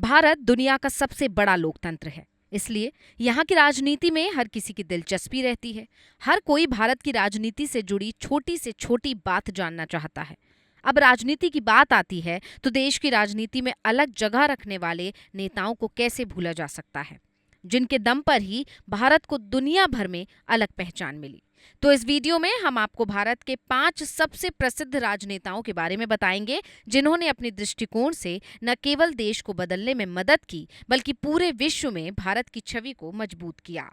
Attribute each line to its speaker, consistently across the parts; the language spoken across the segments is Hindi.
Speaker 1: भारत दुनिया का सबसे बड़ा लोकतंत्र है, इसलिए यहाँ की राजनीति में हर किसी की दिलचस्पी रहती है। हर कोई भारत की राजनीति से जुड़ी छोटी से छोटी बात जानना चाहता है। अब राजनीति की बात आती है तो देश की राजनीति में अलग जगह रखने वाले नेताओं को कैसे भूला जा सकता है, जिनके दम पर ही भारत को दुनिया भर में अलग पहचान मिली। तो इस वीडियो में हम आपको भारत के 5 सबसे प्रसिद्ध राजनेताओं के बारे में बताएंगे, जिन्होंने अपने दृष्टिकोण से न केवल देश को बदलने में मदद की, बल्कि पूरे विश्व में भारत की छवि को मजबूत किया।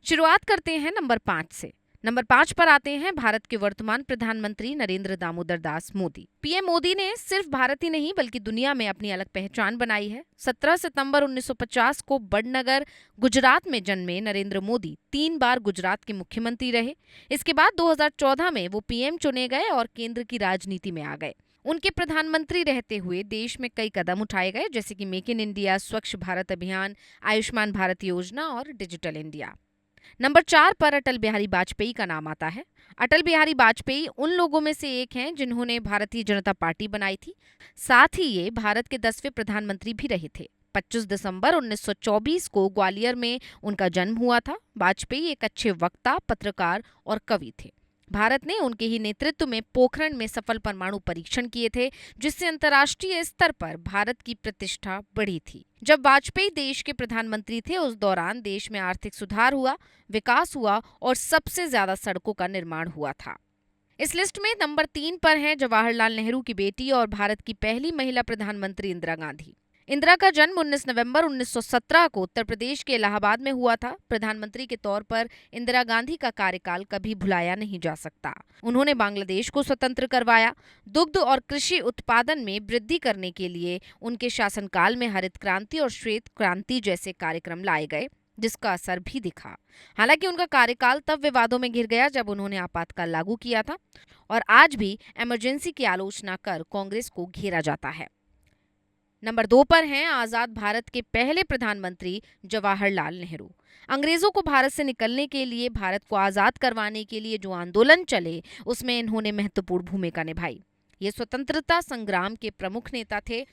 Speaker 1: शुरुआत करते हैं नंबर 5 से। नंबर 5 पर आते हैं भारत के वर्तमान प्रधानमंत्री नरेंद्र दामोदर दास मोदी। पीएम मोदी ने सिर्फ भारत ही नहीं बल्कि दुनिया में अपनी अलग पहचान बनाई है। 17 सितंबर 1950 को बड़नगर, गुजरात में जन्मे नरेंद्र मोदी 3 बार गुजरात के मुख्यमंत्री रहे। इसके बाद 2014 में वो पीएम चुने गए और केंद्र की राजनीति में आ गए। उनके प्रधानमंत्री रहते हुए देश में कई कदम उठाए गए, जैसे कि मेक इन इंडिया, स्वच्छ भारत अभियान, आयुष्मान भारत योजना और डिजिटल इंडिया। नंबर 4 पर अटल बिहारी वाजपेयी का नाम आता है। अटल बिहारी वाजपेयी उन लोगों में से एक हैं जिन्होंने भारतीय जनता पार्टी बनाई थी। साथ ही ये भारत के 10वें प्रधानमंत्री भी रहे थे। 25 दिसंबर 1924 को ग्वालियर में उनका जन्म हुआ था। वाजपेयी एक अच्छे वक्ता, पत्रकार और कवि थे। भारत ने उनके ही नेतृत्व में पोखरण में सफल परमाणु परीक्षण किए थे, जिससे अंतर्राष्ट्रीय स्तर पर भारत की प्रतिष्ठा बढ़ी थी। जब वाजपेयी देश के प्रधानमंत्री थे, उस दौरान देश में आर्थिक सुधार हुआ, विकास हुआ और सबसे ज्यादा सड़कों का निर्माण हुआ था। इस लिस्ट में नंबर 3 पर हैं जवाहरलाल नेहरू की बेटी और भारत की पहली महिला प्रधानमंत्री इंदिरा गांधी। इंदिरा का जन्म 19 नवंबर 1917 को उत्तर प्रदेश के इलाहाबाद में हुआ था। प्रधानमंत्री के तौर पर इंदिरा गांधी का कार्यकाल कभी भुलाया नहीं जा सकता। उन्होंने बांग्लादेश को स्वतंत्र करवाया। दुग्ध और कृषि उत्पादन में वृद्धि करने के लिए उनके शासनकाल में हरित क्रांति और श्वेत क्रांति जैसे कार्यक्रम लाए गए, जिसका असर भी दिखा। हालांकि उनका कार्यकाल तब विवादों में घिर गया जब उन्होंने आपातकाल लागू किया था, और आज भी इमरजेंसी की आलोचना कर कांग्रेस को घेरा जाता है। नंबर 2 पर हैं आजाद भारत के पहले प्रधानमंत्री जवाहरलाल नेहरू। अंग्रेजों को भारत से निकलने के लिए, भारत को आजाद करवाने के लिए जो आंदोलन चले, उसमें इन्होंने महत्वपूर्ण भूमिका निभाई। ये स्वतंत्रता संग्राम के प्रमुख नेता थे।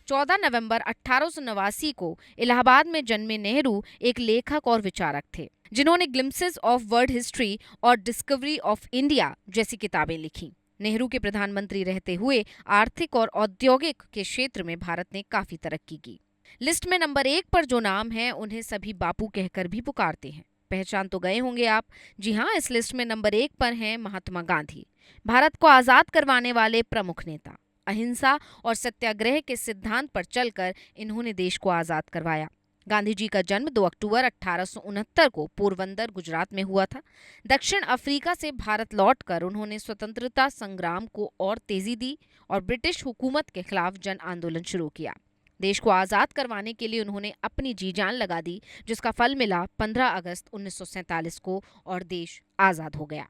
Speaker 1: 14 नवंबर 1889 को इलाहाबाद में जन्मे नेहरू एक लेखक और विचारक थे, जिन्होंने ग्लिम्पसेस ऑफ वर्ल्ड हिस्ट्री और डिस्कवरी ऑफ इंडिया जैसी किताबें लिखी। नेहरू के प्रधानमंत्री रहते हुए आर्थिक और औद्योगिक के क्षेत्र में भारत ने काफी तरक्की की। लिस्ट में नंबर 1 पर जो नाम है, उन्हें सभी बापू कहकर भी पुकारते हैं। पहचान तो गए होंगे आप। जी हाँ, इस लिस्ट में नंबर 1 पर हैं महात्मा गांधी, भारत को आजाद करवाने वाले प्रमुख नेता। अहिंसा और सत्याग्रह के सिद्धांत पर चलकर इन्होंने देश को आजाद करवाया। गांधी जी का जन्म 2 अक्टूबर 1869 को पोरबंदर, गुजरात में हुआ था। दक्षिण अफ्रीका से भारत लौटकर उन्होंने स्वतंत्रता संग्राम को और तेजी दी और ब्रिटिश हुकूमत के खिलाफ जन आंदोलन शुरू किया। देश को आजाद करवाने के लिए उन्होंने अपनी जी जान लगा दी, जिसका फल मिला 15 अगस्त 1947 को और देश आजाद हो गया।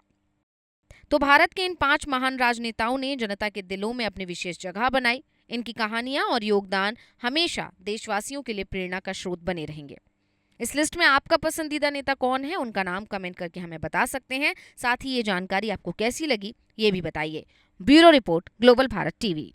Speaker 1: तो भारत के इन 5 महान राजनेताओं ने जनता के दिलों में अपनी विशेष जगह बनाई। इनकी कहानियां और योगदान हमेशा देशवासियों के लिए प्रेरणा का स्रोत बने रहेंगे। इस लिस्ट में आपका पसंदीदा नेता कौन है, उनका नाम कमेंट करके हमें बता सकते हैं। साथ ही ये जानकारी आपको कैसी लगी, ये भी बताइए। Bureau report, global Bharat TV.